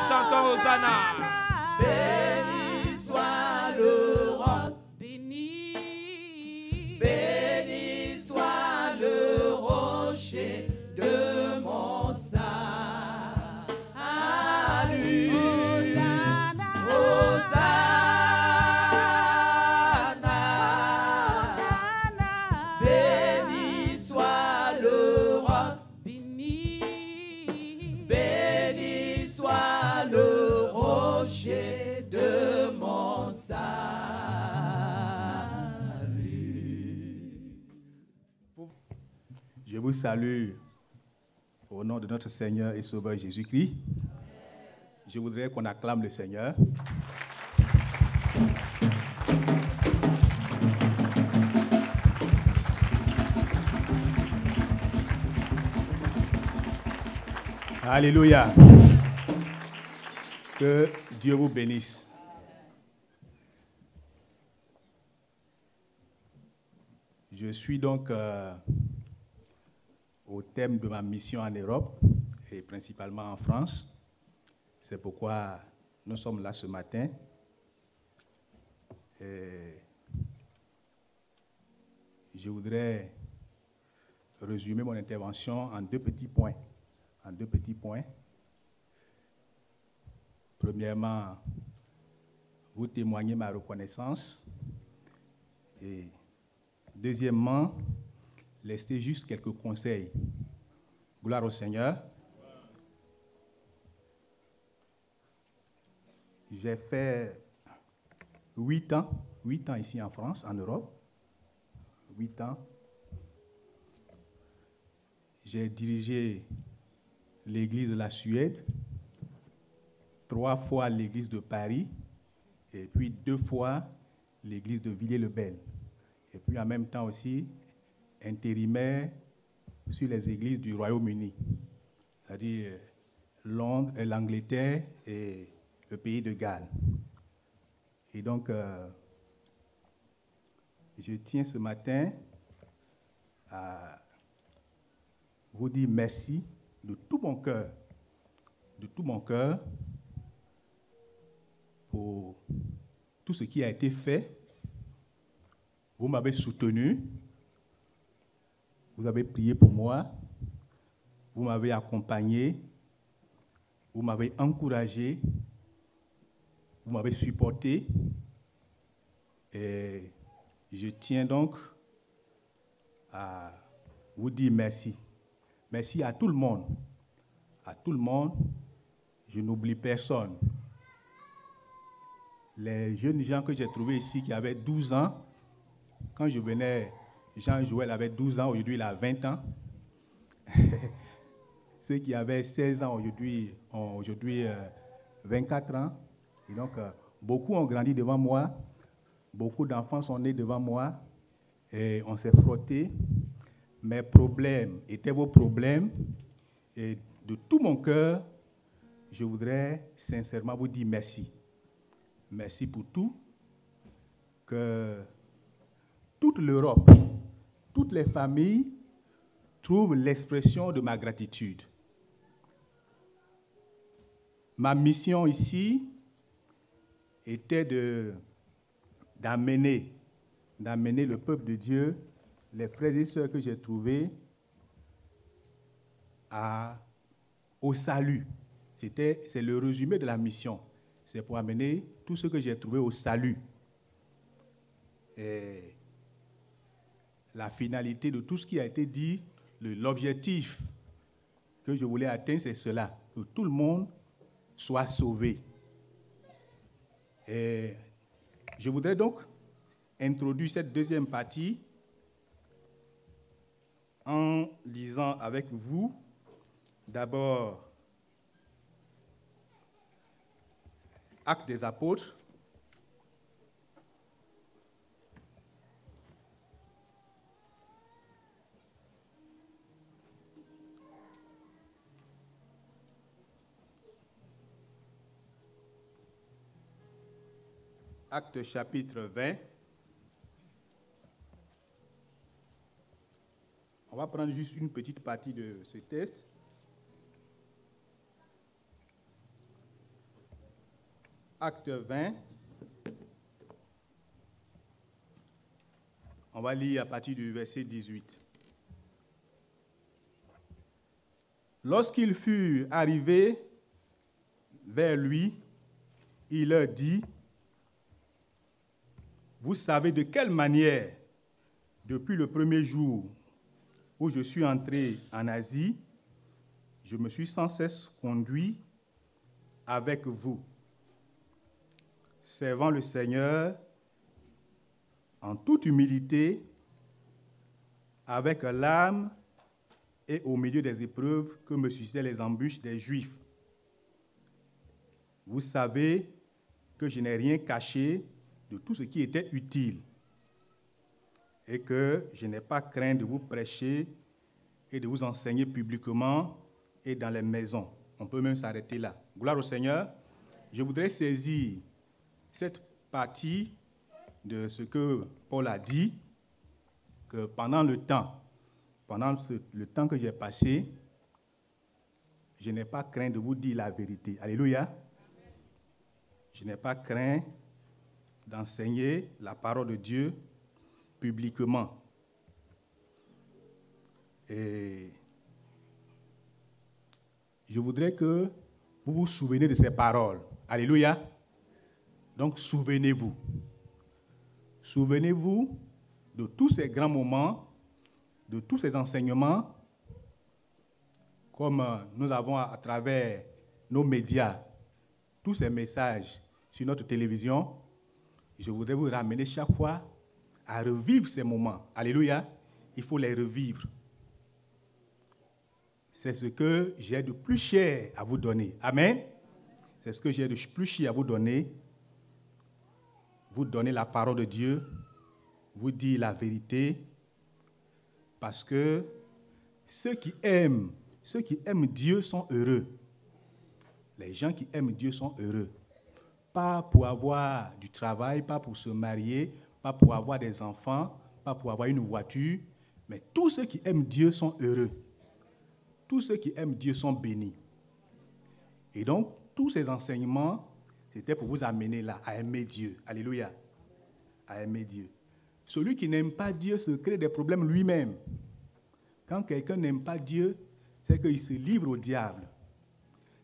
chantons Hosanna. Béni soit le roc, béni soit le rocher de mon salut. Hosanna, béni soit le roc, béni soit le rocher de mon salut. Je vous salue au nom de notre Seigneur et Sauveur Jésus-Christ. Je voudrais qu'on acclame le Seigneur. Alléluia. Que Dieu vous bénisse. Je suis donc au thème de ma mission en Europe et principalement en France. C'est pourquoi nous sommes là ce matin. Et je voudrais résumer mon intervention en deux petits points. Premièrement, vous témoigner ma reconnaissance. Et deuxièmement, laisser juste quelques conseils. Gloire au Seigneur. J'ai fait 8 ans ici en France, en Europe. 8 ans. J'ai dirigé l'église de la Suède, 3 fois l'église de Paris, et puis 2 fois l'église de Villers-le-Bel. Et puis en même temps aussi, intérimaire sur les églises du Royaume-Uni, c'est-à-dire Londres, l'Angleterre et le pays de Galles. Et donc, je tiens ce matin à vous dire merci de tout mon cœur, pour tout ce qui a été fait. Vous m'avez soutenu, vous avez prié pour moi, vous m'avez accompagné, vous m'avez encouragé, vous m'avez supporté. Et je tiens donc à vous dire merci. Merci à tout le monde. À tout le monde, je n'oublie personne. Les jeunes gens que j'ai trouvés ici qui avaient 12 ans, quand je venais, Jean-Joël avait 12 ans, aujourd'hui il a 20 ans. Ceux qui avaient 16 ans aujourd'hui ont aujourd'hui 24 ans. Et donc, beaucoup ont grandi devant moi. Beaucoup d'enfants sont nés devant moi. Et on s'est frottés. Mes problèmes étaient vos problèmes. Et de tout mon cœur, je voudrais sincèrement vous dire merci. Merci pour tout. Que toute l'Europe, toutes les familles trouvent l'expression de ma gratitude. Ma mission ici était d'amener le peuple de Dieu, les frères et sœurs que j'ai trouvés, au salut. C'est le résumé de la mission. C'est pour amener tout ce que j'ai trouvé au salut. Et la finalité de tout ce qui a été dit, l'objectif que je voulais atteindre, c'est cela, que tout le monde soit sauvé. Et je voudrais donc introduire cette deuxième partie en lisant avec vous d'abord Actes des Apôtres, Actes chapitre 20. On va prendre juste une petite partie de ce texte. Acte 20. On va lire à partir du verset 18. Lorsqu'il fut arrivé vers lui, il leur dit, « Vous savez de quelle manière, depuis le premier jour où je suis entré en Asie, je me suis sans cesse conduit avec vous, servant le Seigneur en toute humilité, avec l'âme et au milieu des épreuves que me suscitaient les embûches des Juifs. Vous savez que je n'ai rien caché de tout ce qui était utile et que je n'ai pas craint de vous prêcher et de vous enseigner publiquement et dans les maisons. » On peut même s'arrêter là. Gloire au Seigneur. Je voudrais saisir cette partie de ce que Paul a dit, que pendant le temps que j'ai passé, je n'ai pas craint de vous dire la vérité. Alléluia. Je n'ai pas craint d'enseigner la parole de Dieu publiquement. Et je voudrais que vous vous souveniez de ces paroles. Alléluia. Donc, souvenez-vous. Souvenez-vous de tous ces grands moments, de tous ces enseignements, comme nous avons à travers nos médias, tous ces messages sur notre télévision. Je voudrais vous ramener chaque fois à revivre ces moments. Alléluia. Il faut les revivre. C'est ce que j'ai de plus cher à vous donner. Amen. C'est ce que j'ai de plus cher à vous donner. Vous donner la parole de Dieu, vous dire la vérité, parce que ceux qui aiment Dieu sont heureux. Les gens qui aiment Dieu sont heureux. Pas pour avoir du travail, pas pour se marier, pas pour avoir des enfants, pas pour avoir une voiture, mais tous ceux qui aiment Dieu sont heureux. Tous ceux qui aiment Dieu sont bénis. Et donc, tous ces enseignements, c'était pour vous amener là, à aimer Dieu. Alléluia. À aimer Dieu. Celui qui n'aime pas Dieu se crée des problèmes lui-même. Quand quelqu'un n'aime pas Dieu, c'est qu'il se livre au diable.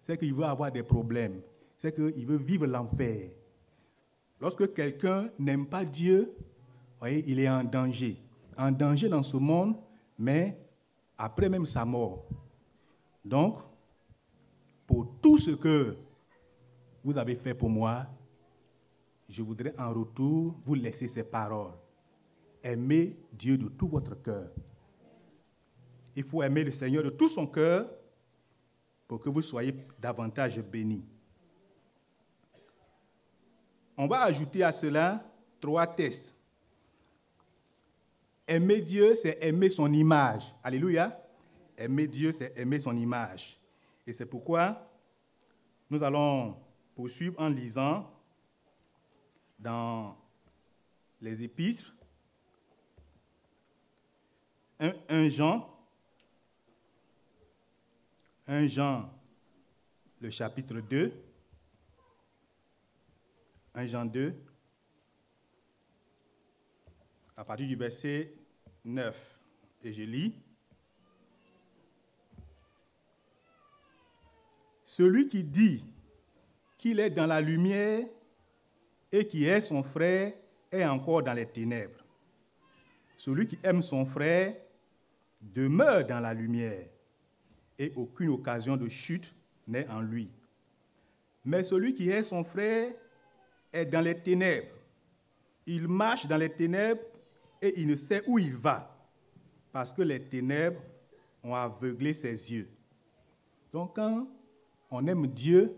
C'est qu'il veut avoir des problèmes. C'est qu'il veut vivre l'enfer. Lorsque quelqu'un n'aime pas Dieu, voyez, il est en danger. En danger dans ce monde, mais après même sa mort. Donc, pour tout ce que vous avez fait pour moi, je voudrais en retour vous laisser ces paroles. Aimez Dieu de tout votre cœur. Il faut aimer le Seigneur de tout son cœur pour que vous soyez davantage bénis. On va ajouter à cela 3 tests. Aimer Dieu, c'est aimer son image. Alléluia. Aimer Dieu, c'est aimer son image. Et c'est pourquoi nous allons poursuivre en lisant dans les Épîtres 1 Jean, le chapitre 2, 1 Jean 2, à partir du verset 9. Et je lis. Celui qui dit qu'il est dans la lumière et qui est son frère est encore dans les ténèbres. Celui qui aime son frère demeure dans la lumière et aucune occasion de chute n'est en lui. Mais celui qui est son frère est dans les ténèbres. Il marche dans les ténèbres et il ne sait où il va parce que les ténèbres ont aveuglé ses yeux. Donc quand on aime Dieu,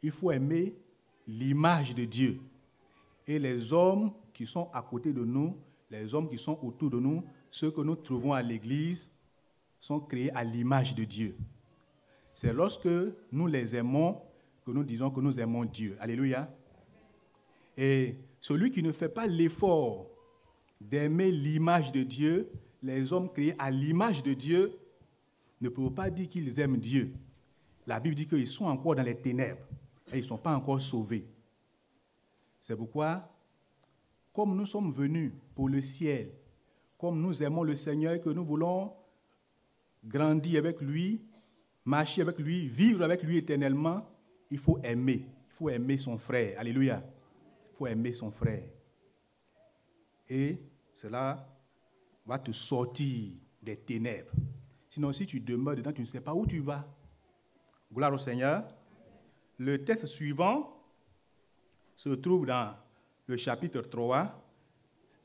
il faut aimer l'image de Dieu. Et les hommes qui sont à côté de nous, les hommes qui sont autour de nous, ceux que nous trouvons à l'église, sont créés à l'image de Dieu. C'est lorsque nous les aimons que nous disons que nous aimons Dieu. Alléluia. Et celui qui ne fait pas l'effort d'aimer l'image de Dieu, les hommes créés à l'image de Dieu, ne peuvent pas dire qu'ils aiment Dieu. La Bible dit qu'ils sont encore dans les ténèbres. et ils ne sont pas encore sauvés. C'est pourquoi, comme nous sommes venus pour le ciel, comme nous aimons le Seigneur et que nous voulons grandir avec lui, marcher avec lui, vivre avec lui éternellement, il faut aimer. Il faut aimer son frère. Alléluia. Il faut aimer son frère. Et cela va te sortir des ténèbres. Sinon, si tu demeures dedans, tu ne sais pas où tu vas. Gloire au Seigneur. Le texte suivant se trouve dans le chapitre 3,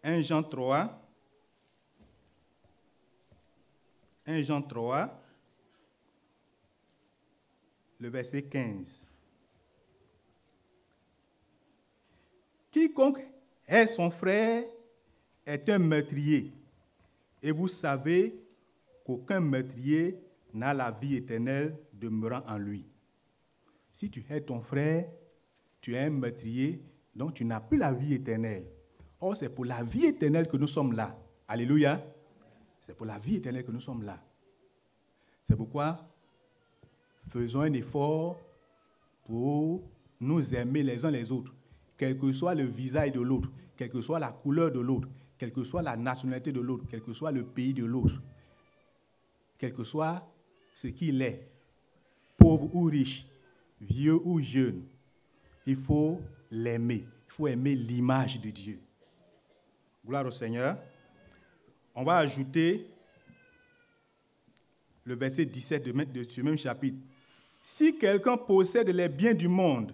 1 Jean 3, 1 Jean 3, le verset 15. Quiconque est son frère est un meurtrier, et vous savez qu'aucun meurtrier n'a la vie éternelle demeurant en lui. Si tu hais ton frère, tu es un meurtrier, donc tu n'as plus la vie éternelle. Or, c'est pour la vie éternelle que nous sommes là. Alléluia. C'est pour la vie éternelle que nous sommes là. C'est pourquoi faisons un effort pour nous aimer les uns les autres, quel que soit le visage de l'autre, quelle que soit la couleur de l'autre, quelle que soit la nationalité de l'autre, quel que soit le pays de l'autre, quel que soit ce qu'il est, pauvre ou riche, vieux ou jeune, il faut l'aimer. Il faut aimer l'image de Dieu. Gloire au Seigneur. On va ajouter le verset 17 de ce même chapitre. Si quelqu'un possède les biens du monde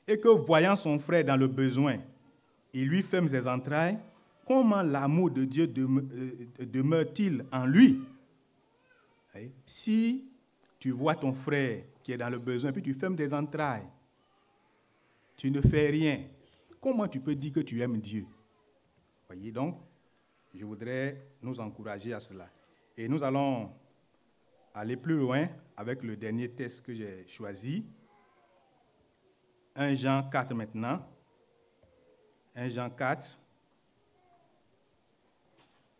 et que, voyant son frère dans le besoin, il lui ferme ses entrailles, comment l'amour de Dieu demeure-t-il en lui? Si tu vois ton frère qui est dans le besoin, puis tu fermes tes entrailles, tu ne fais rien, comment tu peux dire que tu aimes Dieu? Voyez donc, je voudrais nous encourager à cela. Et nous allons aller plus loin avec le dernier texte que j'ai choisi. 1 Jean 4 maintenant. 1 Jean 4,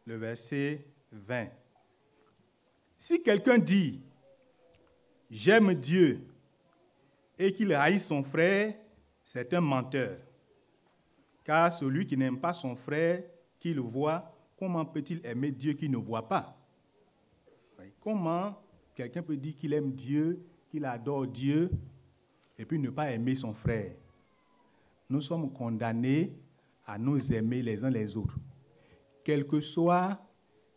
le verset 20. Si quelqu'un dit « J'aime Dieu » et qu'il haït son frère, c'est un menteur. Car celui qui n'aime pas son frère, qu'il voit, comment peut-il aimer Dieu qu'il ne voit pas? Comment quelqu'un peut dire qu'il aime Dieu, qu'il adore Dieu, et puis ne pas aimer son frère? Nous sommes condamnés à nous aimer les uns les autres. Quel que soit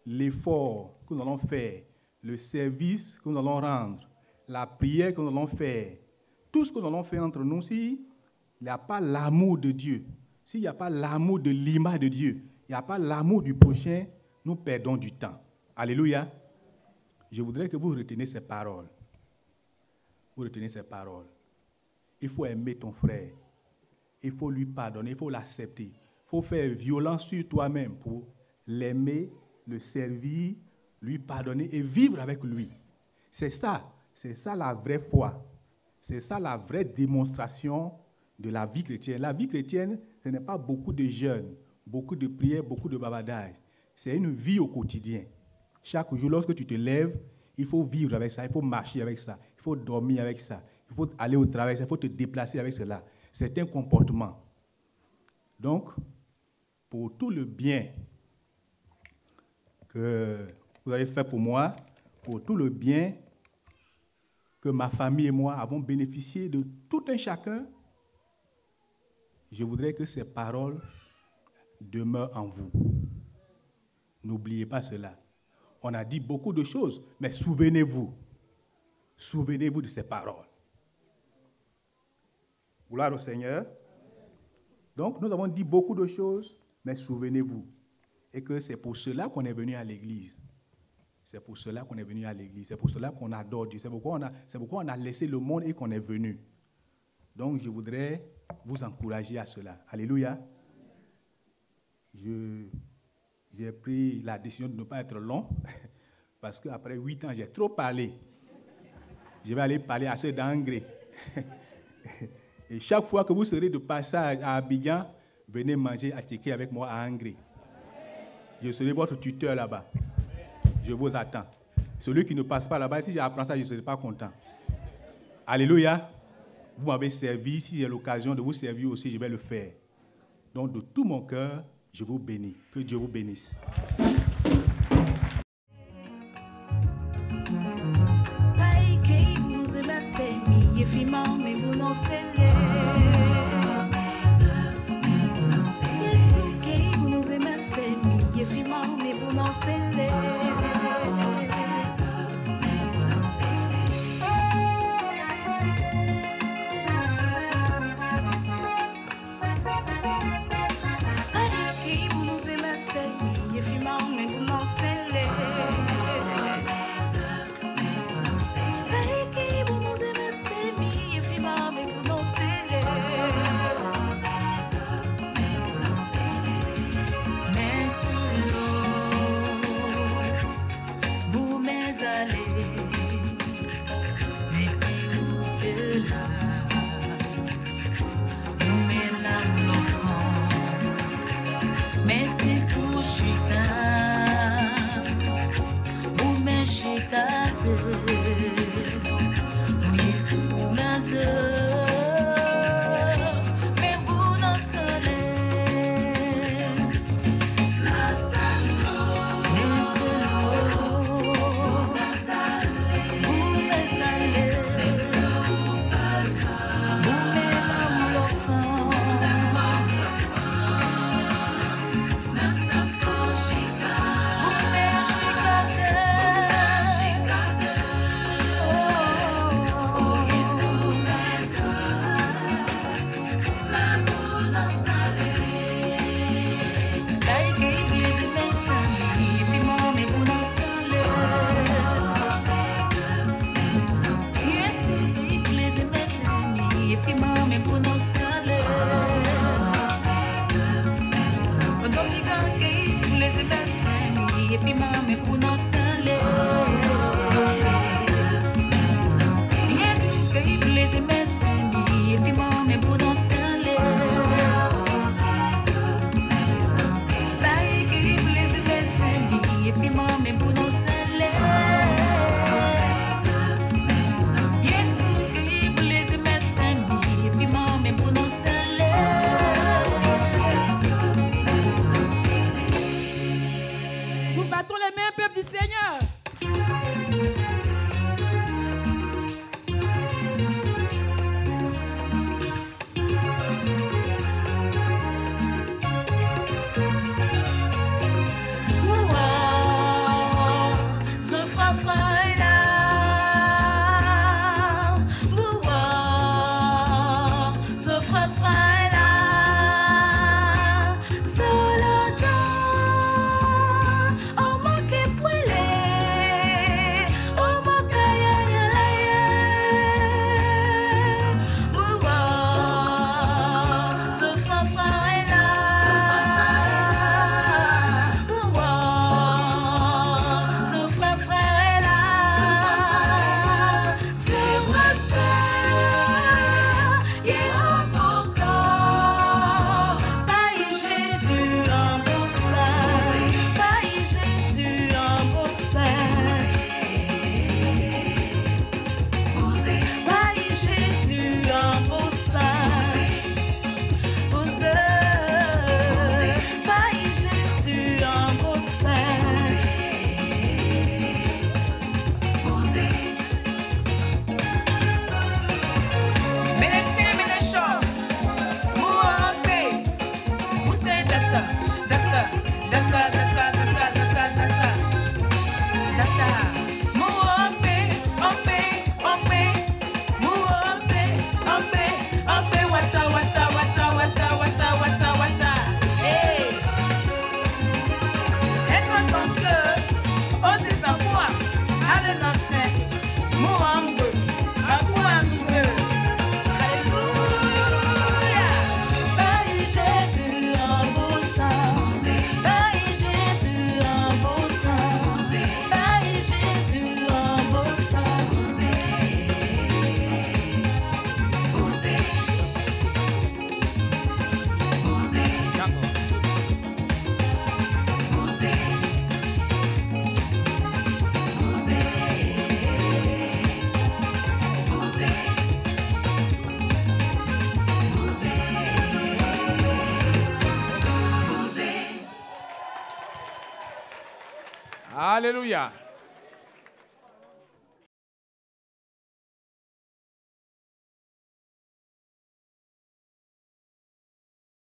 l'effort que nous allons faire, le service que nous allons rendre, la prière que nous allons faire, tout ce que nous allons faire entre nous, s'il n'y a pas l'amour de Dieu, s'il n'y a pas l'amour de l'image de Dieu, il n'y a pas l'amour du prochain, nous perdons du temps. Alléluia. Je voudrais que vous reteniez ces paroles. Vous retenez ces paroles. Il faut aimer ton frère. Il faut lui pardonner, il faut l'accepter. Il faut faire violence sur toi-même pour l'aimer, le servir, lui pardonner et vivre avec lui. C'est ça la vraie foi. C'est ça la vraie démonstration de la vie chrétienne. La vie chrétienne, ce n'est pas beaucoup de jeûnes, beaucoup de prières, beaucoup de bavardage. C'est une vie au quotidien. Chaque jour, lorsque tu te lèves, il faut vivre avec ça, il faut marcher avec ça, il faut dormir avec ça, il faut aller au travail, il faut te déplacer avec cela. C'est un comportement. Donc, pour tout le bien que vous avez fait pour moi, pour tout le bien que ma famille et moi avons bénéficié de tout un chacun, je voudrais que ces paroles demeurent en vous. N'oubliez pas cela. On a dit beaucoup de choses, mais souvenez-vous de ces paroles. Gloire au Seigneur. Donc, nous avons dit beaucoup de choses, mais souvenez-vous. Et que c'est pour cela qu'on est venu à l'église. C'est pour cela qu'on est venu à l'église. C'est pour cela qu'on adore Dieu. C'est pourquoi on a laissé le monde et qu'on est venu. Donc, je voudrais vous encourager à cela. Alléluia. J'ai pris la décision de ne pas être long, parce qu'après 8 ans, j'ai trop parlé. Je vais aller parler à ceux d'Angré. Et chaque fois que vous serez de passage à Abidjan, venez manger à Tchéké avec moi à Angré. Je serai votre tuteur là-bas. Je vous attends. Celui qui ne passe pas là-bas, si j'apprends ça, je ne serai pas content. Alléluia. vous m'avez servi. Si j'ai l'occasion de vous servir aussi, je vais le faire. Donc, de tout mon cœur, je vous bénis. Que Dieu vous bénisse. Alléluia.